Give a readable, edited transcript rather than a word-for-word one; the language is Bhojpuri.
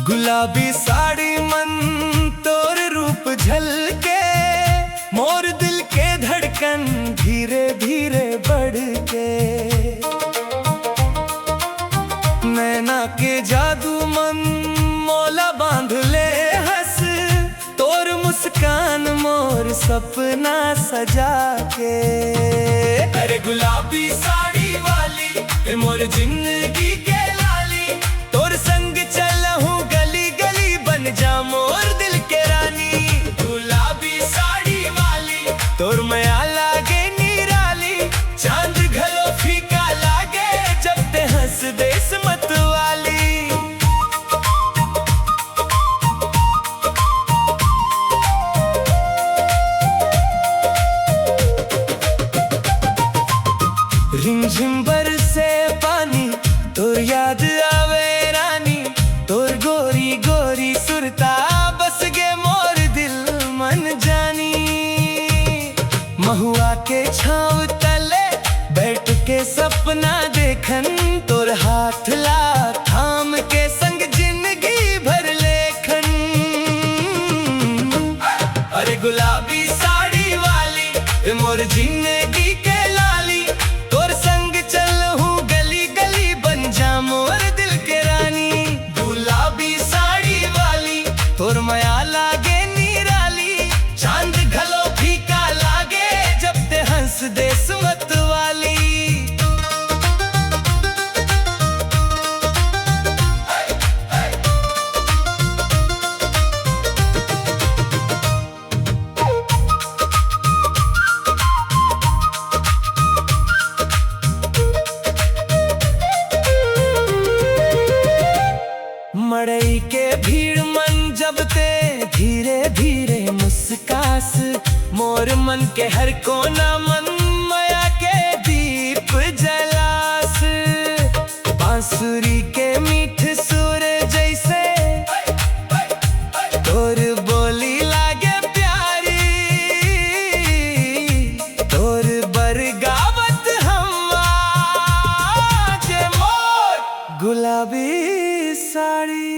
गुलाबी साड़ी मन तोर रूप झलके, मोर दिल के धड़कन धीरे धीरे बढ़ के। नैना के जादू मन मोला बांध ले हंस, तोर मुस्कान मोर सपना सजा के। अरे गुलाबी साड़ी वाली मोर जिंदगी के लाली, तोर संग चलहूं गली गली बन जा मोर दिल के रानी। गुलाबी साड़ी वाली तोर माया लागे निराली, चांद घलो फीका लागे जब ते हंस दे मत वाली। रिमझिम बरसे पानी तोर याद आवे रानी, तोर गोरी गोरी सुरता बस गे मोर दिल मन जानी। महुआ के छाँव तले बैठ के सपना देखन, तोर हाथ ला थाम के संग जिंदगी भर लेखन। अरे गुलाबी साड़ी वाली मोर जिंदगी के लाली, तोर संग चलहूं गली गली बन जा मोर दिल के रानी। गुलाबी साड़ी वाली तोर माया लागे निराली, चांद घलो फीका लागे जब ते हंस दे सुमत वाली। मड़ई के भीड़ मन जब ते धीरे धीरे मुस्कास, मोर मन के हर कोना मन माया के दीप जलास। बांसुरी के मीठ सुर जैसे तोर बोली लागे प्यारी, तोर बरगावत हम आज मोर गुलाबी साड़ी।